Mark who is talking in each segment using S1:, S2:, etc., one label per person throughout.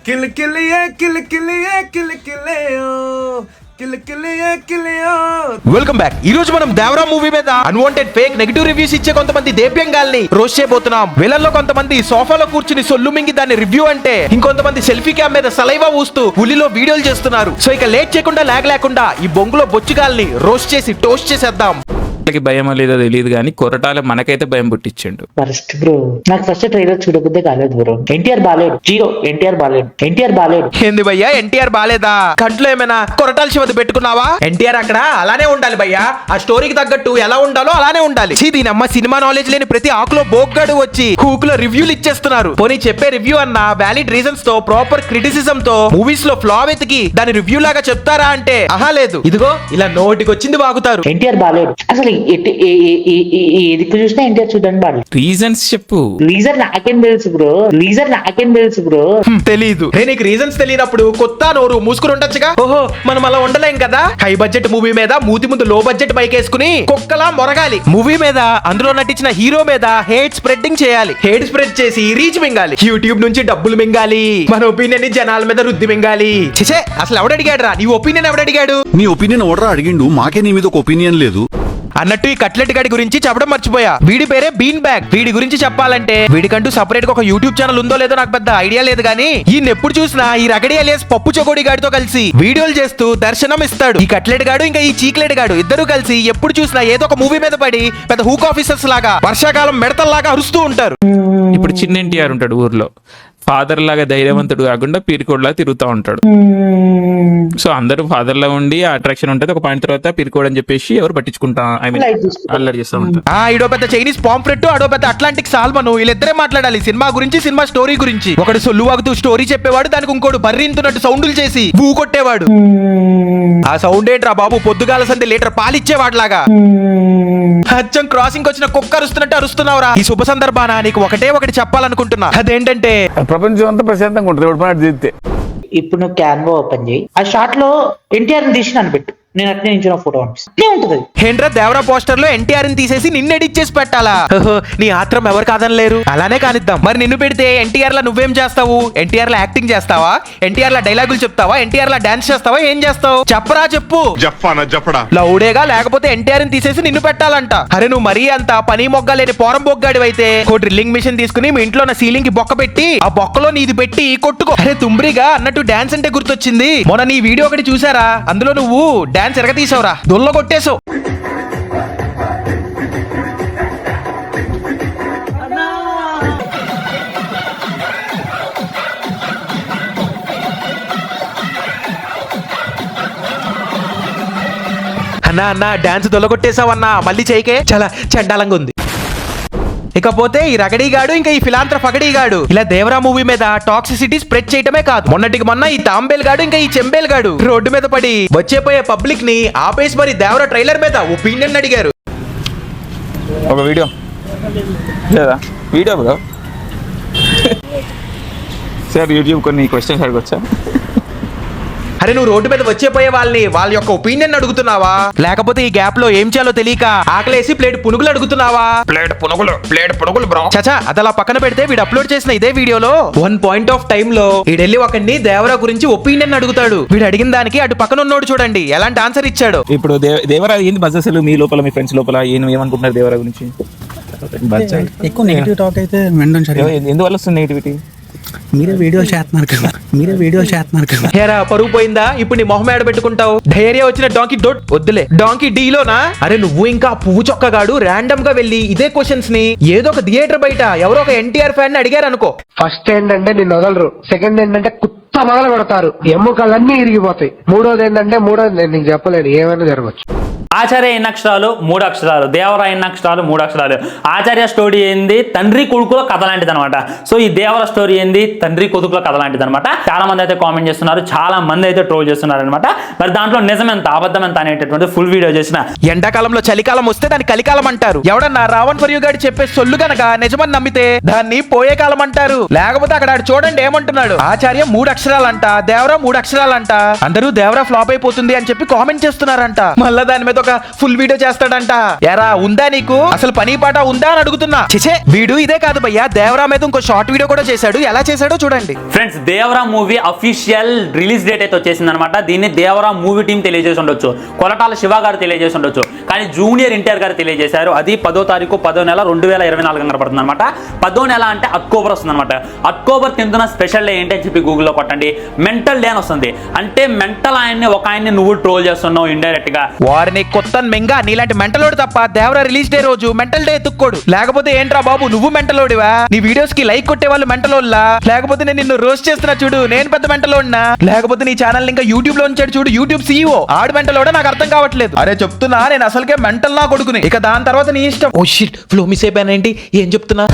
S1: Kill కిలియే kill కిలియే kill కిలియో welcome back. ఈ రోజు మనం దేవరా మూవీ మీద అన్వాంటెడ్ ఫేక్ నెగటివ్ రివ్యూస్ ఇచ్చే కొంతమంది దేవ్యంగాల్ని రోస్ట్ చేయబోతున్నాం. వీళ్ళల్లో కొంతమంది సోఫాలో కూర్చుని సొల్లు మింగి దాన్ని రివ్యూ అంటే, ఇంకొంతమంది సెల్ఫీ క్యామ్ మీద సలైవా ఊస్తూ ఉలిలో వీడియోలు చేస్తున్నారు. సో ఇక లేట్ చేయకుండా లాగ్ లేకుండా ఈ బొంగులో బొచ్చుగాల్ని రోస్ట్ చేసి టోస్ట్ చేసేద్దాం.
S2: భయం లేదో తెలియదు కానీ కొరటాల మనకైతే భయం పుట్టించండు.
S3: ఫస్ట్ బ్రో నాకు ఫస్ట్ ట్రైలర్ చూడకపోతే కాలేదు బ్రో. ఎన్టీఆర్ బాలేడు, జీరో. ఎన్టీఆర్ బాలేడు.
S1: ఏంది భయ్యా ఎన్టీఆర్ బాలేదా? కంట్లో ఏమైనా కొరటాల శివది పెట్టుకున్నావా? ఎన్టీఆర్ అక్కడ అలానే ఉండాలి భయ్యా. ఆ స్టోరీకి తగ్గట్టు ఎలా ఉండాలో అలానే ఉండాలి. దీనమ్మ సినిమా నాలెడ్జ్ లేని ప్రతి ఆకులో బోగ్గాడు వచ్చి హూక్ లో రివ్యూలు ఇచ్చేస్తున్నారు. పోనీ చెప్పే రివ్యూ అన్న వ్యాలిడ్ రీజన్స్ తో, ప్రాపర్ క్రిటిసిజం తో మూవీస్ లో ఫ్లా వెతికి దాని రివ్యూ లాగా చెప్తారా అంటే ఆహా లేదు. ఇదిగో ఇలా నోటికి వచ్చింది వాగుతారు.
S3: ఎన్టీఆర్ బాలేడు అసలు. ఎదికి చూసినా ఎన్టీఆర్ చూడండి బాలేదు.
S2: రీజన్స్ చెప్పు.
S3: రీజన్ నాకేం తెలుసు బ్రో.
S1: తెలీదు. నీకు రీజన్స్ తెలియనప్పుడు కొత్త నోరు మూసుకుని ఉండొచ్చుగా. ఓహో మనం అలా ఉండలేం కదా. హై బడ్జెట్ మూవీ మీద మూతి ముందు లో బడ్జెట్ బైక్ వేసుకుని కుక్కలా మొరగాలి. మూవీ మీద అందులో నటించిన హీరో మీద హేట్ స్ప్రెడ్డింగ్ చేయాలి. హేట్ స్ప్రెడ్ చేసి రీచ్ మింగాలి. యూట్యూబ్ నుంచి డబ్బులు మింగాలి. మన ఒపీనియన్ ని జనాల మీద రుద్ది మింగాలి. చిచే అసలు ఎవడడిగాడు రా నీ ఒపీనియన్? ఎవడడిగాడు
S4: నీ ఒపీనియన్? ఓడరా అడిగిండు. మాకే నీ మీద ఒక ఒపీనియన్ లేదు
S1: అన్నట్టు ఈ కట్లెట్ గాడి గురించి చెప్పడం మర్చిపోయా. వీడి పేరే బీన్ బ్యాగ్. వీడి గురించి చెప్పాలంటే వీడికంటూ సపరేట్ గా ఒక యూట్యూబ్ ఛానల్ ఉందో లేదో నాకు పెద్ద ఐడియా లేదు కానీ ఈయన ఎప్పుడు చూసినా ఈ రగడి అలియాస్ పప్పు చకోడి గాడితో కలిసి వీడియోలు చేస్తూ దర్శనం ఇస్తాడు. ఈ కట్లెట్ గాడు ఇంకా ఈ చీక్లెట్ గాడు ఇద్దరు కలిసి ఎప్పుడు చూసినా ఏదో ఒక మూవీ మీద పడి పెద్ద హూక్ ఆఫీసర్స్ లాగా వర్షాకాలం మెడతల్లాగా అరుస్తూ ఉంటారు.
S2: ఇప్పుడు చిన్న ఎన్టీఆర్ ఉంటాడు ఊర్లో, ఫాదర్ లాగా ధైర్యవంతుడు కాకుండా పీరికోడ్ లాగా తిరుగుతూ ఉంటాడు. సో అందరూ ఫాదర్ లా ఉండి అట్రాక్షన్ ఉంటుంది. ఒక పాయింట్ తర్వాత పీరికోడ్ అని చెప్పేసి ఎవరు పట్టించుకుంటా అల్లరి చేస్తూ ఉంటారు.
S1: ఇడో పెద్ద చైనీస్ పాంప్లెట్, అడో పెద్ద అట్లాంటిక్ సాల్మన్. వీళ్ళిద్దరే మాట్లాడాలి సినిమా గురించి, సినిమా స్టోరీ గురించి. ఒకడు సొల్లు వాగుతూ స్టోరీ చెప్పేవాడు, దానికి ఇంకోడు బర్రింతున్నట్టు సౌండ్లు చేసి బూ కొట్టేవాడు. ఆ సౌండ్ ఏంట్రా బాబు? పొద్దుగాల సంది లీటర్ పాలిచ్చేవాడులాగా. అచ్చం క్రాసింగ్ వచ్చిన కుక్క అరుస్తున్నట్టు అరుస్తున్నావురా. ఈ శుభ సందర్భాన నీకు ఒకటి చెప్పాలనుకుంటున్నా. అదేంటంటే
S5: ప్రపంచం అంతా ప్రశాంతంగా ఉంటుంది.
S3: ఇప్పుడు నువ్వు క్యాన్వా ఓపెన్ చేయి, ఆ షాట్ లో ఎన్టీఆర్ తీసి నన్ను పెట్టు, నేను అట్నే నించిన ఫోటో అనిపిస్తుంది ఉంటది.
S1: హేంద్ర దేవరా పోస్టర్ లో ఎన్టీఆర్ ని తీసేసి నిన్ను ఎడిట్ చేసి పెట్టాలా? నీ ఆత్రం ఎవరు కాదనలేరు. అలానే కానిద్దాం. మరి నిన్ను పెడితే ఎన్టీఆర్ లా నువ్వేం చేస్తావు? ఎన్టీఆర్ లా యాక్టింగ్ చేస్తావా? ఎన్టీఆర్ లా డైలాగులు చెప్తావా? ఎన్టీఆర్ లా డాన్స్ చేస్తావా? ఏం చేస్తావు? చెప్పరా చెప్పు. లౌడేగా లేకపోతే ఎన్టీఆర్ ని తీసేసి నిన్ను పెట్టాలంట. అరే నువ్వు మరీ అంత పని మొగ్గ లేని పోరం బొగ్గాడి అయితే ఓ డ్రిల్లింగ్ మిషన్ తీసుకుని మీ ఇంట్లో నా సీలింగ్ కి బొక్క పెట్టి ఆ బొక్కలో నీది పెట్టి కొట్టుకో. అరే తుంబ్రిగా అన్నట్టు డాన్స్ అంటే గుర్తొచ్చింది. మొన్న నీ వీడియో ఒకటి చూసారా? అందులో నువ్వు డాన్స్ ఎరగతీసావురా, దొల్ల కొట్టేసావు. అన్నా డాన్స్ దొల్లగొట్టేసావన్నా, మళ్ళీ చేయకే. చాలా చండాలంగా ఉంది. ఇకపోతే ఈ రగడీగాడు ఇంకా ఈ ఫిలాంత్ర ఫగడీగాడు ఇలా దేవరా మూవీ మీద టాక్సిసిటీ స్ప్రెడ్ చేయటమే కాదు, మొన్నటికి మొన్న ఈ తాంబేల్ గాడు ఇంకా ఈ చెంబేల్ గాడు రోడ్డు మీద పడి వచ్చేపోయే పబ్లిక్ ని ఆపేసి మరి దేవరా ట్రైలర్ మీద ఒపీనియన్ అడిగారు.
S2: ఒక వీడియో లేదా బ్రో సార్ యూట్యూబ్ కొన్ని క్వశ్చన్స్ అడగొచ్చా?
S1: అరే నువ్వు రోడ్డు మీద వచ్చేపోయే వాళ్ళని వాళ్ళ యొక్క ఒపీనియన్ అడుగుతున్నావా? లేకపోతే ఈ గ్యాప్ లో ఏం చేయాలో తెలియక ఆకలేసి ప్లేట్ పునుగులు అడుగుతున్నావా? ప్లేట్ పునుగులు బ్రో. చచా అదలా పక్కన పెడితే వీడు అప్లోడ్ చేసిన ఇదే వీడియోలో వన్ పాయింట్ ఆఫ్ టైమ్ లో వీడెళ్ళి ఒకరిని దేవరా గురించి ఒపీనియన్ అడుగుతాడు. వీడు అడిగిన దానికి అటు పక్కన ఉన్నోడు చూడండి ఎలాంటి ఆన్సర్ ఇచ్చాడు.
S2: ఇప్పుడు దేవరా ఏంది బజ్ అసలు మీ లోపల, మీ ఫ్రెండ్స్ లోపల ఏమనుకుంటున్నారు దేవరా గురించి?
S6: ఎక్కువ నెగిటివ్ టాక్ అయితే
S2: ఎందువల్ల వస్తుంది నెగిటివిటీ?
S6: మీరే వీడియోలు చేస్తున్నారు కదా.
S1: హేరా పరుగు పోయిందా? ఇప్పుడు నీ మొహం ఏడ పెట్టుకుంటావు? ధైర్యం వచ్చిన డాంకీ డోట్ వద్దులే. డాంకీ డీలోనా? అరే నువ్వు ఇంకా పువ్వు చొక్కగాడు ర్యాండమ్ గా వెళ్ళి ఇదే క్వశ్చన్స్ ని ఏదో ఒక థియేటర్ బయట ఎవరో ఒక ఎన్టీఆర్ ఫ్యాన్ ని అడిగారు అనుకో.
S7: ఫస్ట్ ఏంటంటే నిన్ను వదలరు, సెకండ్ ఏంటంటే కుత్త మొదలు పెడతారు, ఎముకలన్నీ ఇరిగిపోతాయి. మూడోది ఏంటంటే నేను నీకు చెప్పలేను, ఏమైనా జరగచ్చు.
S8: ఆచార్య ఎన్ని అక్షరాలు? 3 అక్షరాలు. దేవరా ఎన్ని అక్షరాలు? 3 అక్షరాలు. ఆచార్య స్టోరీ ఏంది? తండ్రి కొడుకుల కథ లాంటిది అనమాట. సో ఈ దేవర స్టోరీ ఏంది? తండ్రి కొడుకుల కథ లాంటిది అనమాట. చాలా మంది అయితే కామెంట్ చేస్తున్నారు, చాలా మంది అయితే ట్రోల్ చేస్తున్నారు అనమాట. మరి దాంట్లో నిజం ఎంత అబద్ధం ఎంత అనేటటువంటి ఫుల్ వీడియో చేసిన.
S1: ఎండాకాలంలో చలికాలం వస్తే దాన్ని కలికాలం అంటారు. ఎవడన్నా రావణ్ ఫర్ యూ గాడి చెప్పే సొల్లు గనక నిజమని నమ్మితే దాన్ని పోయే కాలం అంటారు. లేకపోతే అక్కడ చూడండి ఏమంటున్నాడు. ఆచార్య 3 అక్షరాలంట, దేవరా 3 అక్షరాలంట. అందరూ దేవరా ఫ్లాప్ అయిపోతుంది అని చెప్పి కామెంట్ చేస్తున్నారంట. మళ్ళా దాని మీద మీద ఒక ఫుల్ వీడియో చేస్తాడంట. ఎరా ఉందా నీకు అసలు పని పాట ఉందా అని అడుగుతున్నా. చిచే వీడు ఇదే కాదు భయ్యా, దేవరా మీద ఇంకో షార్ట్ వీడియో కూడా చేశాడు. ఎలా చేశాడో చూడండి.
S8: Friends, Devara movie official release date అయితే వచ్చేసింది అనమాట. దీన్ని దేవరా మూవీ టీం తెలియజేసి ఉండొచ్చు, కొలటాల శివ గారు తెలియజేసి ఉండొచ్చు, కానీ జూనియర్ ఎన్టీఆర్ గారు తెలియజేశారు. అది 10వ తారీఖు 10వ నెల 2024 కనబడుతుంది అనమాట. 10వ నెల అంటే అక్టోబర్ వస్తుంది అనమాట. అక్టోబర్ 10న స్పెషల్ డే ఏంటి అని చెప్పి గూగుల్లో కొట్టండి. మెంటల్ డే అని వస్తుంది. అంటే మెంటల్ ఆయన్ని నువ్వు ట్రోల్ చేస్తున్నావు ఇండైరెక్ట్ గా.
S1: వారిని కొత్త మెంగా నీలాంటి మెంటలోడు తప్ప దేవరా రిలీజ్ డే రోజు మెంటల్ డే ఎత్తుక్కోడు. లేకపోతే ఏంట్రా బాబు నువ్వు మెంటలోడివా? నీ వీడియోస్ కి లైక్ కొట్టే వాళ్ళు మెంటలోళ్ళా? లేకపోతే నేను నిన్ను రోస్ట్ చేస్తున్నా చూడు, నేను పెద్ద మెంటలోడినా? లేకపోతే నీ ఛానల్ ఇంకా యూట్యూబ్ లో ఉంచాడు చూడు, యూట్యూబ్ CEO ఆడు మెంటలోడా? నాకు అర్థం కావట్లేదు. అరే చెప్తున్నా, నేను అసలుకే మెంటల్ నా కొడుకుని. ఇక దాని తర్వాత నీ ఇష్టం. ఓ షిట్, ఫ్లో మిస్ అయిపోయానేంటి? ఏం చెప్తున్నా?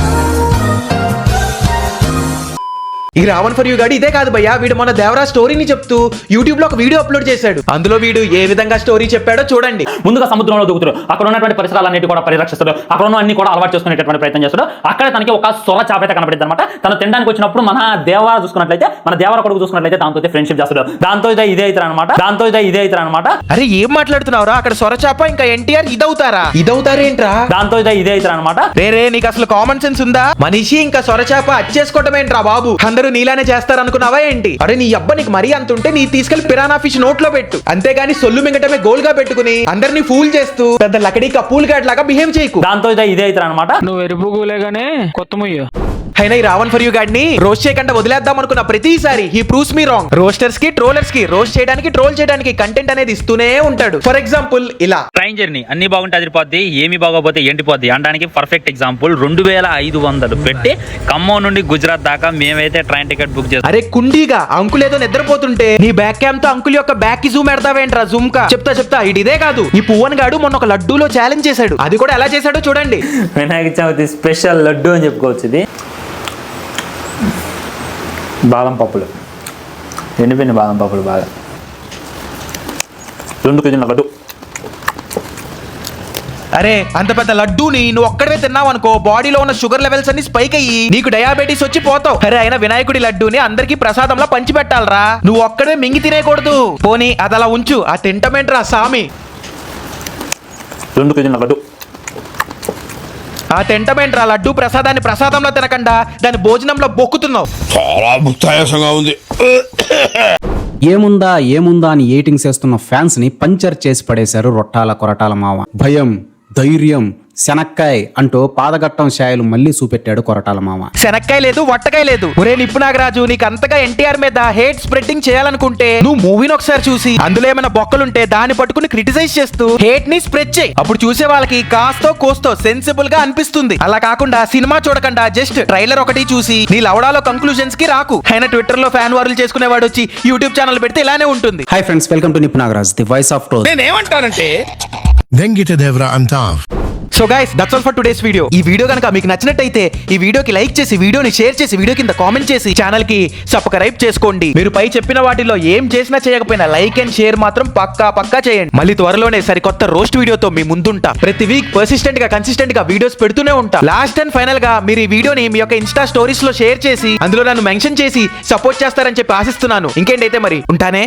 S1: ఈ రావణ్ ఫర్ యూ గాడి ఇదే కాదు భయ్యా, వీడు మన దేవరా స్టోరీని చెప్తూ యూట్యూబ్ లో ఒక వీడియో అప్లోడ్ చేశాడు. అందులో వీడు ఏ విధంగా స్టోరీ చెప్పాడో చూడండి.
S8: ముందుగా సముద్రంలో దూకుతాడు, అక్కడ ఉన్నటువంటి పరిసరాలన్నిటి కూడా పరిరక్షిస్తాడు, అక్కడ ఉన్న అన్ని కూడా అలవాటు చేసుకునేటటువంటి ప్రయత్నం చేస్తాడు. అక్కడ తనకి ఒక సొర చాప అయితే కనబడింది అనమాట. తను తినడానికి వచ్చినప్పుడు మన దేవరా చూసుకున్నట్లయితే, మన దేవరా కొడుకు చూసుకున్నట్లయితే దాంతో ఫ్రెండ్షిప్ చేస్తాడు. దాంతో ఇదే అవుతారు అనమాట.
S1: అరే ఏం మాట్లాడుతున్నావురా? అక్కడ సొరచాప ఇంకా ఎన్టీఆర్ ఇదవుతారేంట్రా?
S8: దాంతో ఇదే అవుతారు అనమాట.
S1: రే నీకు అసలు కామన్ సెన్స్ ఉందా? మనిషి ఇంకా సొరచాప అచ్చేసుకోవటం ఏంట్రా బాబు? అందరూ నీలానే చేస్తారనుకున్నావా ఏంటి? అరే నీ అబ్బా, నీకు మరీ అంత ఉంటే నీ తీసుకెళ్లి పిరానా ఫిష్ నోట్లో పెట్టు. అంతేగాని సొల్లు మింగటమే గోల్ గా పెట్టుకుని అందరినీ ఫూల్ చేస్తూ పెద్ద లకడీ కపూల్ గాడ్ లాగా బిహేవ్ చేయకు.
S8: దాంతో ఇదే అవుతారు అనమాట.
S2: నువ్వు ఎరుపుగులేగానే కొత్త ముయ్యో.
S1: అయినా ఈ రావణ్ ఫర్ యూ గాడిని రోస్ట్ చేయకుండా వదిలేద్దాం అనుకున్న ప్రతిసారి he proves me wrong. Roasters కి ట్రోలర్స్ కి రోస్ట్ చేయడానికి ట్రోల్ చేయడానికి కంటెంట్ అనేది ఇస్తూనే ఉంటాడు. ఫర్ ఎగ్జాంపుల్ ఇలా
S8: ట్రైన్ జర్నీ అన్ని బాగుంటే అదిరిపోద్ది, ఏమి బాగోపోతే ఎండిపోద్ది అనడానికి పర్ఫెక్ట్ ఎగ్జాంపుల్. 2500 పెట్టి ఖమ్మం నుండి గుజరాత్ దాకా మేమైతే ట్రైన్ టికెట్ బుక్ చేస్తాం.
S1: అరే కుండీగా అంకుల్ ఏదో నిద్రపోతుంటే నీ బ్యాక్ క్యామ్ తో అంకుల్ యొక్క బ్యాక్ కి జూమ్ ఎడతావేంట్రా? జూమ్ కా చెప్తా ఇదే కాదు, ఈ పువ్వన్ గాడు మొన్న ఒక లడ్డూలో ఛాలెంజ్ చేశాడు. అది కూడా ఎలా చేశాడో చూడండి.
S8: వినాయక చవితి స్పెషల్ లడ్డు అని చెప్పుకోవచ్చు. ఇది బాదం పప్పులు, ఎండిపోయిన బాదం పప్పులు బాగా 2 కేజీల లడ్డు.
S1: అరే అంత పెద్ద లడ్డూని నువ్వు ఒక్కడే తిన్నావు అనుకో, బాడీలో ఉన్న షుగర్ లెవెల్స్ అన్ని స్పైక్ అయ్యి నీకు డయాబెటీస్ వచ్చి పోతావు. అరే అయినా వినాయకుడి లడ్డూని అందరికి ప్రసాదంలో పంచి పెట్టాలరా, నువ్వు ఒక్కడే మింగి తినేకూడదు. పోనీ అది అలా ఉంచు, ఆ తింటమేంట్రా సామి?
S8: 2 కేజీల లడ్డు.
S1: ఆ తింటమేంట్రా లడ్డూ ప్రసాదాన్ని ప్రసాదంలో తినకుండా దాని భోజనంలో బొక్కుతున్నావు.
S4: చాలా ముక్తాయాసంగా ఉంది.
S9: ఏముందా అని ఎయిటింగ్స్ చేస్తున్న ఫ్యాన్స్ ని పంచర్ చేసి పడేశారు రొట్టాల కొరటాల మావ. భయం, ధైర్యం, శనక్కాయ్ అంటూ పాదగట్టం ఛాయలు మళ్ళీ చూపెట్టాడు కొరటాల మామ.
S1: శనక్కాయ లేదు, వట్టకాయ లేదు. ఒరే నిప్పు నాగరాజు, నీకు అంతగా ఎన్టీఆర్ మీద హేట్ స్ప్రెడ్డింగ్ చేయాలనుకుంటే నువ్వు మూవీని ఒకసారి చూసి అందులో ఏమైనా బొక్కలుంటే దాన్ని పట్టుకుని క్రిటిసైజ్ చేస్తూ హేట్ ని స్ప్రెడ్ చేయి. అప్పుడు చూసే వాళ్ళకి కాస్తో కోస్తో సెన్సిబుల్ గా అనిపిస్తుంది. అలా కాకుండా సినిమా చూడకుండా జస్ట్ ట్రైలర్ ఒకటి చూసి నీ లవడాలో కంక్లూజన్స్ కి రాకు. అయినా ట్విట్టర్ లో ఫ్యాన్ వార్లు చేసుకునేవాడు వచ్చి యూట్యూబ్ ఛానల్ పెడితే ఇలానే ఉంటుంది.
S9: హాయ్ ఫ్రెండ్స్, వెల్కమ్ టు నిప్పు Nagaraj, the voice of truth.
S4: నేనేమంటానంటే
S10: దేవరా అంతా.
S1: So guys, that's all for today's video. ఈ వీడియో కనుక మీకు నచ్చినట్టయితే ఈ వీడియోకి లైక్ చేసి, వీడియోని షేర్ చేసి, వీడియో కింద కామెంట్ చేసి ఛానల్ కి సబ్స్క్రైబ్ చేసుకోండి. మీరు పై చెప్పిన వాటిలో ఏం చేసినా చేయకపోయినా లైక్ అండ్ షేర్ మాత్రం పక్కా చేయండి. మళ్ళీ త్వరలోనే సరికొత్త రోస్ట్ వీడియోతో మీ ముందుంటా. ప్రతి వీక్ పర్సిస్టెంట్ గా కన్సిస్టెంట్ గా వీడియోస్ పెడుతూనే ఉంటా. లాస్ట్ అండ్ ఫైనల్ గా మీరు ఈ వీడియోని మీ యొక్క ఇన్స్టా స్టోరీస్ లో షేర్ చేసి అందులో నన్ను మెన్షన్ చేసి సపోర్ట్ చేస్తారని చెప్పి ఆశిస్తున్నాను. ఇంకేంటైతే మరి ఉంటానే.